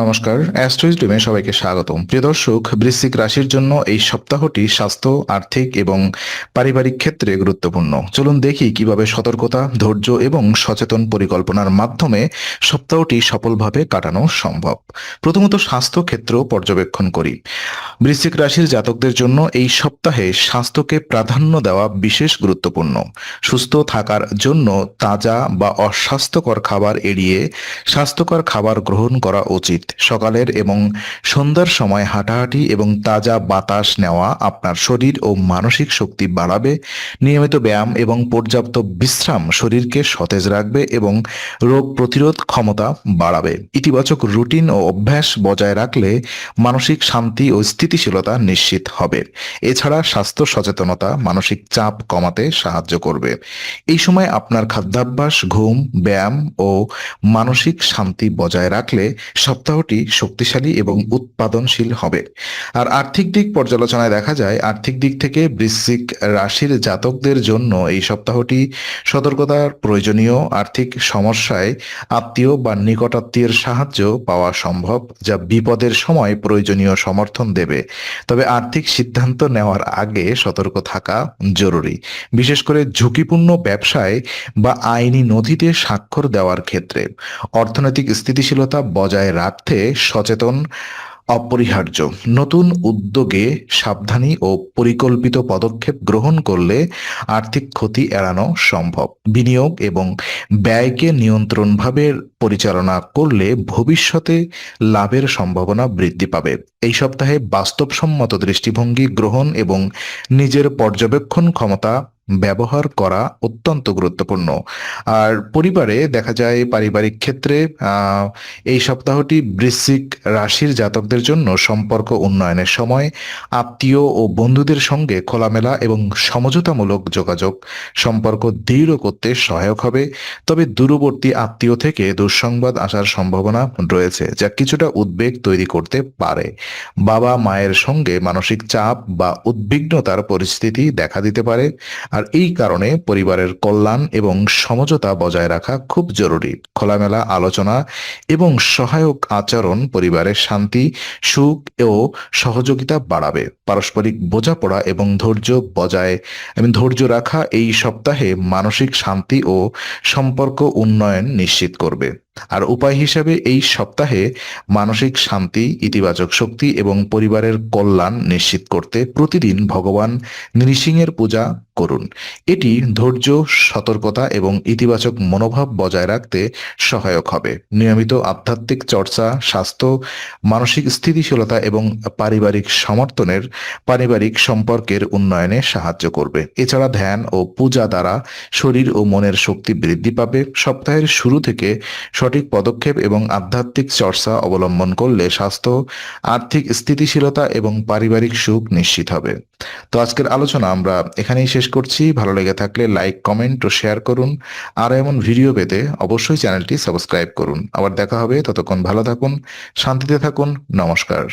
নমস্কার, অ্যাস্ট্রোইজডমে সবাইকে স্বাগতম। প্রিয় দর্শক, বৃশ্চিক রাশির জন্য এই সপ্তাহটি স্বাস্থ্য, আর্থিক এবং পারিবারিক ক্ষেত্রে গুরুত্বপূর্ণ। চলুন দেখি কিভাবে সতর্কতা, ধৈর্য এবং সচেতন পরিকল্পনার মাধ্যমে সপ্তাহটি সফলভাবে কাটানো সম্ভব। প্রথমত স্বাস্থ্য ক্ষেত্র পর্যবেক্ষণ করি। বৃশ্চিক রাশির জাতকদের জন্য এই সপ্তাহে স্বাস্থ্যকে প্রাধান্য দেওয়া বিশেষ গুরুত্বপূর্ণ। সুস্থ থাকার জন্য তাজা বা অস্বাস্থ্যকর খাবার এড়িয়ে স্বাস্থ্যকর খাবার গ্রহণ করা উচিত। সকালের এবং সন্ধ্যার সময় হাঁটাহাঁটি এবং তাজা বাতাস নেওয়া আপনার শরীর ও মানসিক শক্তি বাড়াবে। নিয়মিত ব্যায়াম এবং পর্যাপ্ত বিশ্রাম শরীরকে সতেজ রাখবে এবং রোগ প্রতিরোধ ক্ষমতা বাড়াবে। ইতিবাচক রুটিন ও অভ্যাস বজায় রাখলে মানসিক শান্তি ও স্থিতিশীলতা নিশ্চিত হবে। এছাড়া স্বাস্থ্য সচেতনতা মানসিক চাপ কমাতে সাহায্য করবে। এই সময় আপনার খাদ্যাভ্যাস, ঘুম, ব্যায়াম ও মানসিক শান্তি বজায় রাখলে সপ্তাহটি শক্তিশালী এবং উৎপাদনশীল হবে। আর আর্থিক দিক পর্যালোচনায় দেখা যায়, আর্থিক দিক থেকে বৃশ্চিক রাশির জাতকদের জন্য এই সপ্তাহটি সতর্কতার প্রয়োজনীয়। আর্থিক সমস্যায় আত্মীয় বা নিকটাত্মীয়ের সাহায্য পাওয়া সম্ভব, যা বিপদের সময় প্রয়োজনীয় সমর্থন দেবে। তবে আর্থিক সিদ্ধান্ত নেওয়ার আগে সতর্ক থাকা জরুরি, বিশেষ করে ঝুঁকিপূর্ণ ব্যবসায় বা আইনি নথিতে স্বাক্ষর দেওয়ার ক্ষেত্রে। অর্থনৈতিক স্থিতিশীলতা বজায় রাখতে সচেতন অপরিহার্য। নতুন উদ্যোগে সাবধানী ও পরিকল্পিত পদক্ষেপ গ্রহণ করলে আর্থিক ক্ষতি এড়ানো সম্ভব। বিনিয়োগ এবং ব্যয়কে নিয়ন্ত্রণভাবে পরিচালনা করলে ভবিষ্যতে লাভের সম্ভাবনা বৃদ্ধি পাবে। এই সপ্তাহে বাস্তবসম্মত দৃষ্টিভঙ্গি গ্রহণ এবং নিজের পর্যবেক্ষণ ক্ষমতা ব্যবহার করা অত্যন্ত গুরুত্বপূর্ণ। আর পরিবারে দেখা যায়, পারিবারিক ক্ষেত্রে এই সপ্তাহটি বৃশ্চিক রাশির জাতকদের জন্য সম্পর্ক উন্নয়নের সময়। আত্মীয় ও বন্ধুদের সঙ্গে খোলামেলা এবং সমঝোতামূলক যোগাযোগ সম্পর্ক দৃঢ় করতে সহায়ক হবে। তবে দূরবর্তী আত্মীয় থেকে দুঃসংবাদ আসার সম্ভাবনা রয়েছে, যা কিছুটা উদ্বেগ তৈরি করতে পারে। বাবা মায়ের সঙ্গে মানসিক চাপ বা উদ্বিগ্নতার পরিস্থিতি দেখা দিতে পারে। আর এই কারণে পরিবারের কল্যাণ এবং সমঝোতা বজায় রাখা খুব জরুরি। খোলামেলা আলোচনা এবং সহায়ক আচরণ পরিবারের শান্তি, সুখ ও সহযোগিতা বাড়াবে। পারস্পরিক বোঝাপড়া এবং ধৈর্য রাখা এই সপ্তাহে মানসিক শান্তি ও সম্পর্ক উন্নয়ন নিশ্চিত করবে। আর উপায় হিসাবে এই সপ্তাহে মানসিক শান্তি, ইতিবাচক শক্তি এবং পরিবারের কল্যাণ নিশ্চিত করতে প্রতিদিন ভগবান নৃসিংহের পূজা করুন। এটি ধৈর্য, সতর্কতা এবং ইতিবাচক মনোভাব বজায় রাখতে সহায়ক হবে। নিয়মিত আধ্যাত্মিক চর্চা স্বাস্থ্য, মানসিক স্থিতিশীলতা এবং পারিবারিক সম্পর্কের উন্নয়নে সাহায্য করবে। এছাড়া ধ্যান ও পূজা দ্বারা শরীর ও মনের শক্তি বৃদ্ধি পাবে। সপ্তাহের শুরু থেকে সঠিক পদক্ষেপ এবং আধ্যাত্মিক চর্চা অবলম্বন করলে স্বাস্থ্য, আর্থিক স্থিতিশীলতা এবং পারিবারিক সুখ নিশ্চিত হবে। তো আজকের আলোচনা আমরা এখানেই শেষ করছি। ভালো লেগে থাকলে লাইক, কমেন্ট ও শেয়ার করুন। আর এমন ভিডিও পেতে অবশ্যই চ্যানেলটি সাবস্ক্রাইব করুন। আবার দেখা হবে, ততক্ষণ ভালো থাকুন, শান্তিতে থাকুন। নমস্কার।